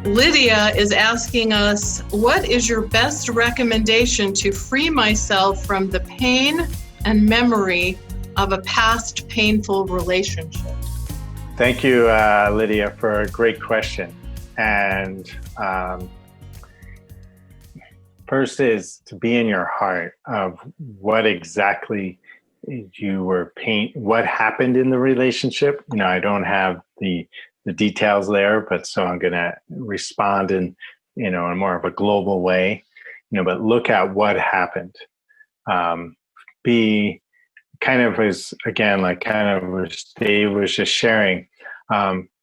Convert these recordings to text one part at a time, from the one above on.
Lydia is asking us, what is your best recommendation to free myself from the pain and memory of a past painful relationship? Thank you, Lydia, for a great question. And first is to be in your heart of what exactly you were what happened in the relationship. I don't have the details there, but so I'm going to respond in more of a global way, but look at what happened. Be kind of as, again, like kind of as Dave was just sharing,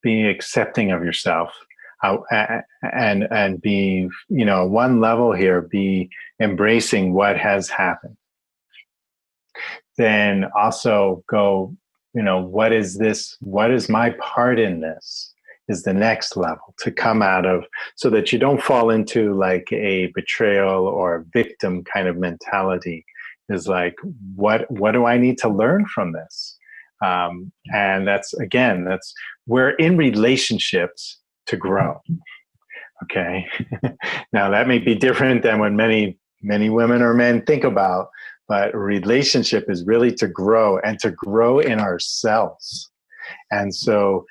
be accepting of yourself, and be, one level here, be embracing what has happened. Then also go, what is this? What is my part in this? Is the next level to come out of, so that you don't fall into like a betrayal or victim kind of mentality. Is like, what do I need to learn from this? And that's we're in relationships to grow. Okay. Now that may be different than what many women or men think about, but a relationship is really to grow and to grow in ourselves. And so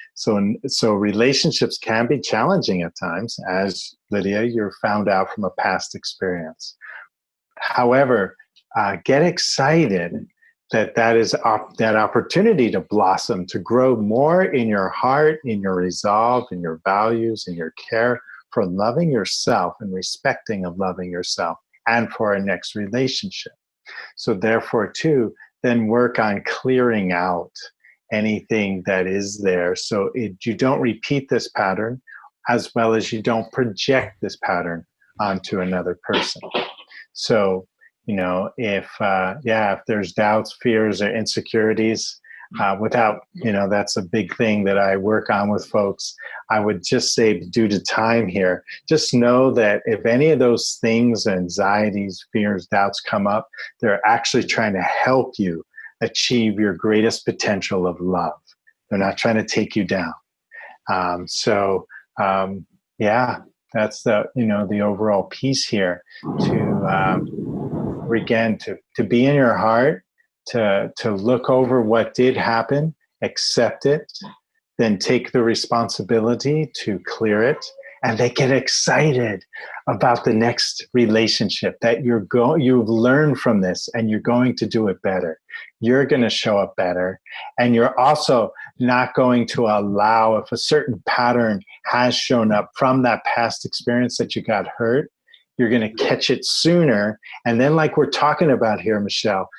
relationships can be challenging at times, as Lydia, you're found out from a past experience. However, get excited that is that opportunity to blossom, to grow more in your heart, in your resolve, in your values, in your care for loving yourself and respecting of loving yourself, and for our next relationship. So therefore, too, then work on clearing out anything that is there, so you don't repeat this pattern, as well as you don't project this pattern onto another person. So, if there's doubts, fears, or insecurities, that's a big thing that I work on with folks. I would just say, due to time here, just know that if any of those things, anxieties, fears, doubts come up, they're actually trying to help you achieve your greatest potential of love. They're not trying to take you down. That's the overall piece here, to be in your heart, to look over what did happen, accept it, then take the responsibility to clear it, and they get excited about the next relationship that you've learned from this, and you're going to do it better. You're going to show up better, and you're also not going to allow, if a certain pattern has shown up from that past experience that you got hurt, you're going to catch it sooner. And then, like we're talking about here, Michelle,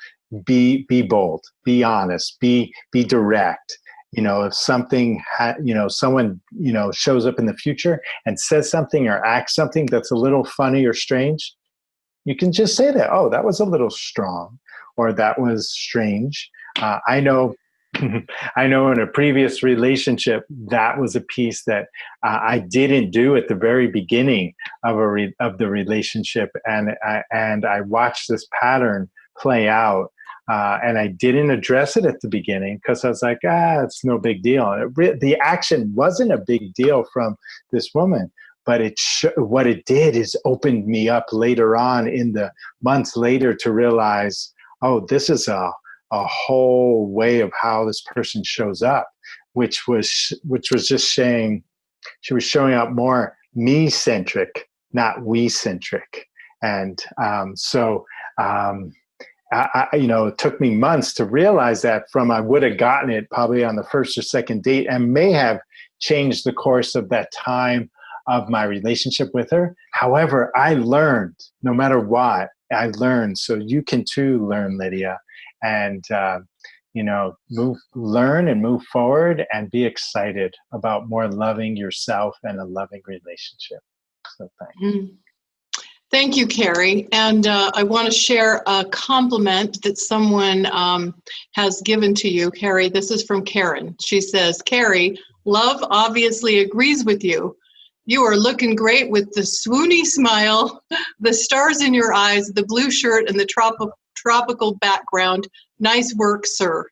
be bold, be honest, be direct. If something, someone, shows up in the future and says something or acts something that's a little funny or strange, you can just say that, oh, that was a little strong, or that was strange. I know in a previous relationship, that was a piece that I didn't do at the very beginning of the relationship. And I watched this pattern play out. And I didn't address it at the beginning because I was like, it's no big deal. And the action wasn't a big deal from this woman, but what it did is opened me up later on in the months later to realize, oh, this is a whole way of how this person shows up, which was just saying she was showing up more me-centric, not we-centric. And it took me months to realize that. I would have gotten it probably on the first or second date, and may have changed the course of that time of my relationship with her. However, I learned, no matter what, I learned. So you can too learn, Lydia, and learn and move forward, and be excited about more loving yourself and a loving relationship. So thanks. Thank you, Cary. And I want to share a compliment that someone has given to you, Cary. This is from Karen. She says, Cary, love obviously agrees with you. You are looking great with the swoony smile, the stars in your eyes, the blue shirt, and the tropical background. Nice work, sir.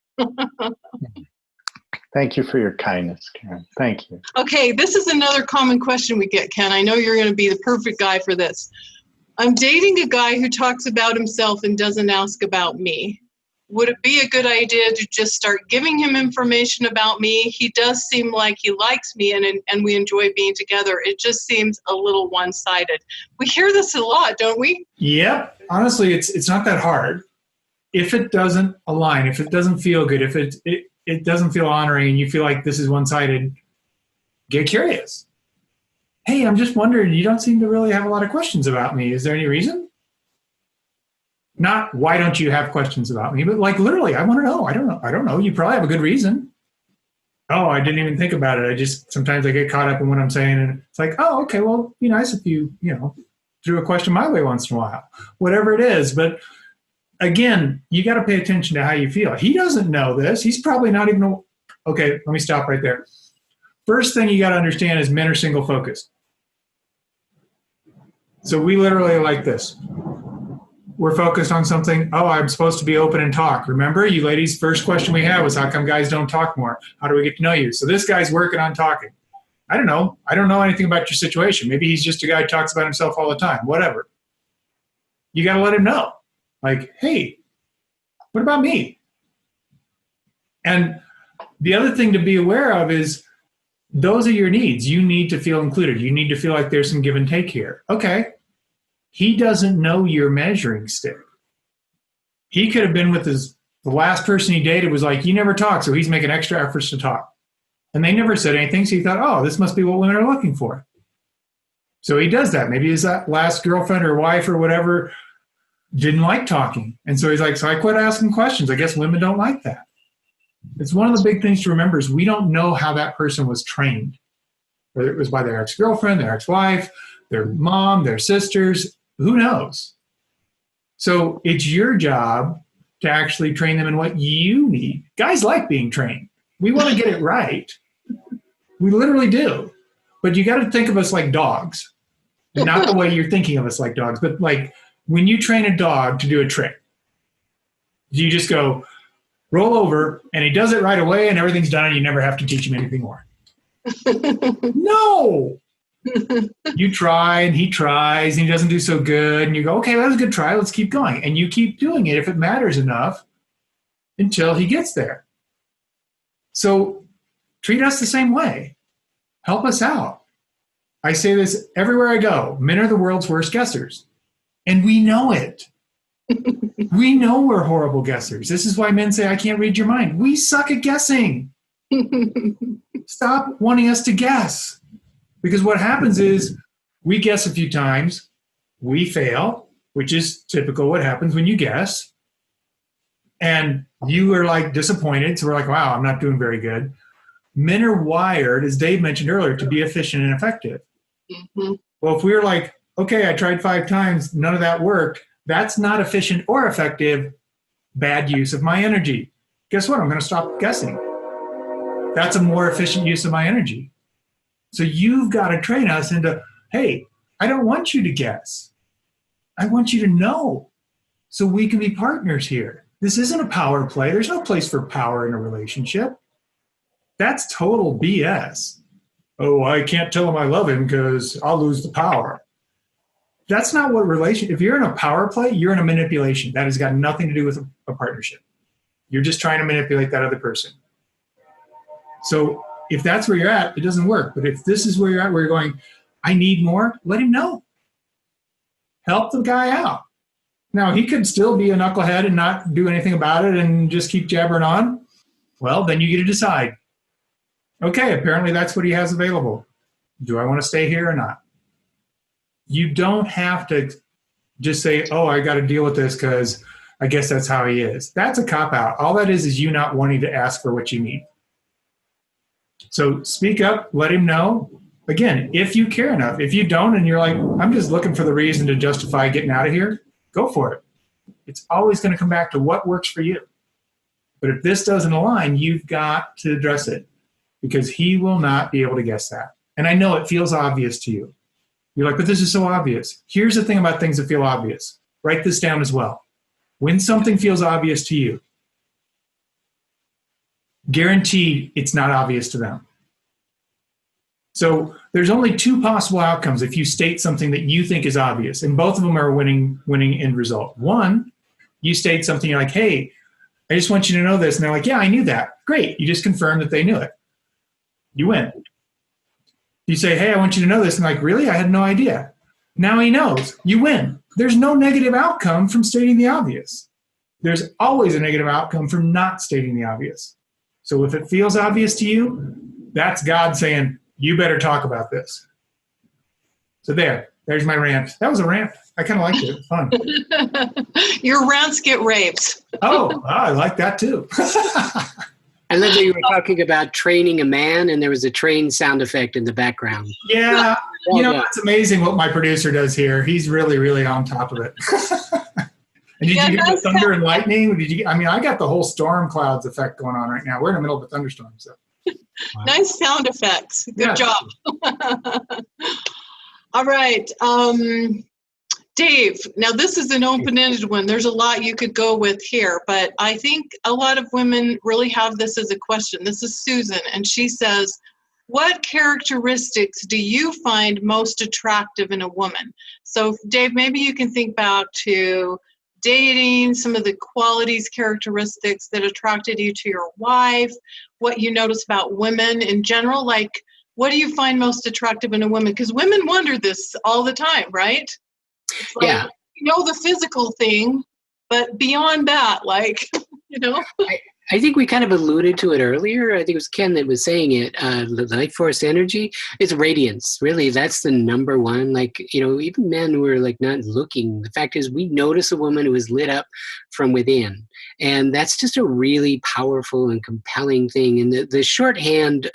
Thank you for your kindness, Karen. Thank you. Okay, this is another common question we get, Ken. I know you're going to be the perfect guy for this. I'm dating a guy who talks about himself and doesn't ask about me. Would it be a good idea to just start giving him information about me? He does seem like he likes me and we enjoy being together. It just seems a little one-sided. We hear this a lot, don't we? Yep. Honestly, it's not that hard. If it doesn't align, if it doesn't feel good, if it doesn't feel honoring and you feel like this is one-sided, get curious. Hey, I'm just wondering, you don't seem to really have a lot of questions about me. Is there any reason? Not why don't you have questions about me, but like literally, I want to know. I don't know. You probably have a good reason. Oh, I didn't even think about it. Sometimes I get caught up in what I'm saying and it's like, oh, okay, well, be nice if you threw a question my way once in a while, whatever it is. But again, you got to pay attention to how you feel. He doesn't know this. He's probably not even, okay, let me stop right there. First thing you got to understand is men are single focused. So we literally are like this. We're focused on something. Oh, I'm supposed to be open and talk. Remember, you ladies, first question we had was, how come guys don't talk more? How do we get to know you? So this guy's working on talking. I don't know. I don't know anything about your situation. Maybe he's just a guy who talks about himself all the time. Whatever. You got to let him know. Like, hey, what about me? And the other thing to be aware of is those are your needs. You need to feel included. You need to feel like there's some give and take here. Okay. He doesn't know your measuring stick. He could have been with the last person he dated was like, you never talk, so he's making extra efforts to talk. And they never said anything, so he thought, oh, this must be what women are looking for. So he does that. Maybe his last girlfriend or wife or whatever didn't like talking. And so he's like, so I quit asking questions. I guess women don't like that. It's one of the big things to remember is we don't know how that person was trained, whether it was by their ex-girlfriend, their ex-wife, their mom, their sisters, who knows? So it's your job to actually train them in what you need. Guys like being trained. We want to get it right. We literally do. But you got to think of us like dogs. Not the way you're thinking of us like dogs, but like when you train a dog to do a trick, you just go, roll over, and he does it right away, and everything's done, and you never have to teach him anything more. No! You try, and he tries, and he doesn't do so good, and you go, okay, that was a good try, let's keep going. And you keep doing it if it matters enough until he gets there. So treat us the same way. Help us out. I say this everywhere I go. Men are the world's worst guessers. And we know it. We know we're horrible guessers. This is why men say, I can't read your mind. We suck at guessing. Stop wanting us to guess. Because what happens is we guess a few times, we fail, which is typical what happens when you guess. And you are like disappointed. So we're like, wow, I'm not doing very good. Men are wired, as Dave mentioned earlier, to be efficient and effective. Mm-hmm. Well, if we were like, okay, I tried 5 times, none of that worked, that's not efficient or effective, bad use of my energy. Guess what? I'm going to stop guessing. That's a more efficient use of my energy. So you've got to train us into, hey, I don't want you to guess. I want you to know so we can be partners here. This isn't a power play. There's no place for power in a relationship. That's total BS. Oh, I can't tell him I love him because I'll lose the power. That's not what if you're in a power play, you're in a manipulation. That has got nothing to do with a partnership. You're just trying to manipulate that other person. So if that's where you're at, it doesn't work. But if this is where you're at, where you're going, I need more, let him know. Help the guy out. Now, he could still be a knucklehead and not do anything about it and just keep jabbering on. Well, then you get to decide. Okay, apparently that's what he has available. Do I want to stay here or not? You don't have to just say, oh, I got to deal with this because I guess that's how he is. That's a cop-out. All that is you not wanting to ask for what you need. So speak up, let him know. Again, if you care enough. If you don't and you're like, I'm just looking for the reason to justify getting out of here, go for it. It's always going to come back to what works for you. But if this doesn't align, you've got to address it because he will not be able to guess that. And I know it feels obvious to you. You're like, but this is so obvious. Here's the thing about things that feel obvious. Write this down as well. When something feels obvious to you, guaranteed it's not obvious to them. So there's only two possible outcomes if you state something that you think is obvious, and both of them are winning end result. One, you state something, you're like, hey, I just want you to know this. And they're like, yeah, I knew that. Great. You just confirmed that they knew it. You win. You say, hey, I want you to know this. And like, really? I had no idea. Now he knows. You win. There's no negative outcome from stating the obvious. There's always a negative outcome from not stating the obvious. So if it feels obvious to you, that's God saying, you better talk about this. So there's my rant. That was a rant. I kind of liked it. It was fun. Your rants get raped. Oh, I like that too. I love that you were talking about training a man and there was a train sound effect in the background. Yeah. It's amazing what my producer does here. He's really, really on top of it. And did you hear the thunder and lightning? I got the whole storm clouds effect going on right now. We're in the middle of a thunderstorm. So. Wow. Nice sound effects. Good job. All right. Dave, now this is an open-ended one. There's a lot you could go with here, but I think a lot of women really have this as a question. This is Susan, and she says, what characteristics do you find most attractive in a woman? So Dave, maybe you can think back to dating, some of the qualities, characteristics that attracted you to your wife, what you notice about women in general, like what do you find most attractive in a woman? Because women wonder this all the time, right? Like, yeah. The physical thing, but beyond that, I think we kind of alluded to it earlier. I think it was Ken that was saying it. The life force energy is radiance. Really, that's the number one. Even men who are not looking. The fact is, we notice a woman who is lit up from within. And that's just a really powerful and compelling thing. And the shorthand,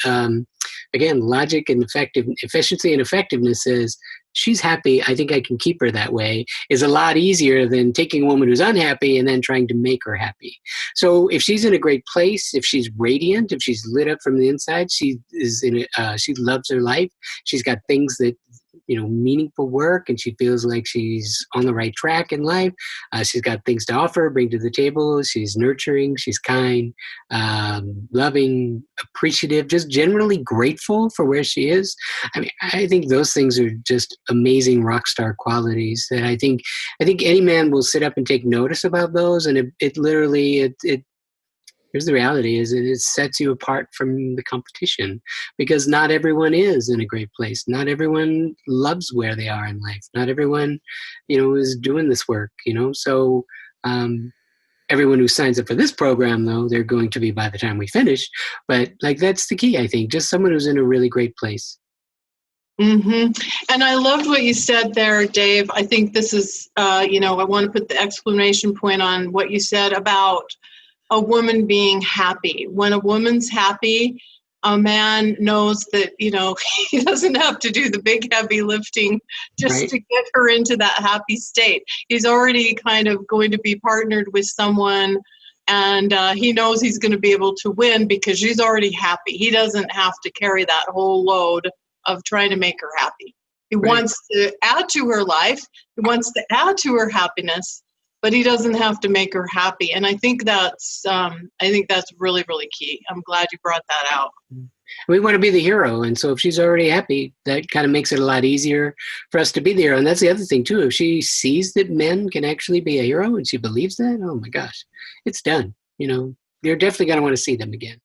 again, logic and efficiency and effectiveness is, she's happy, I think I can keep her that way, is a lot easier than taking a woman who's unhappy and then trying to make her happy. So if she's in a great place, if she's radiant, if she's lit up from the inside, she loves her life. She's got things that, meaningful work, and she feels like she's on the right track in life. She's got things to offer, bring to the table. She's nurturing, she's kind, loving, appreciative, just generally grateful for where she is. I think those things are just amazing rock star qualities that I think any man will sit up and take notice about those. And it literally, here's the reality is it sets you apart from the competition, because not everyone is in a great place. Not everyone loves where they are in life. Not everyone, is doing this work, So everyone who signs up for this program, though, they're going to be by the time we finish. But that's the key, I think, just someone who's in a really great place. Mm-hmm. And I loved what you said there, Dave. I think this is, I want to put the exclamation point on what you said about a woman being happy. When a woman's happy, a man knows that, he doesn't have to do the big heavy lifting just to get her into that happy state. He's already kind of going to be partnered with someone, and he knows he's going to be able to win because she's already happy. He doesn't have to carry that whole load of trying to make her happy. He wants to add to her life. He wants to add to her happiness, but he doesn't have to make her happy. And I think that's really, really key. I'm glad you brought that out. We want to be the hero. And so if she's already happy, that kind of makes it a lot easier for us to be the hero. And that's the other thing too. If she sees that men can actually be a hero and she believes that, oh my gosh, it's done. You're definitely going to want to see them again.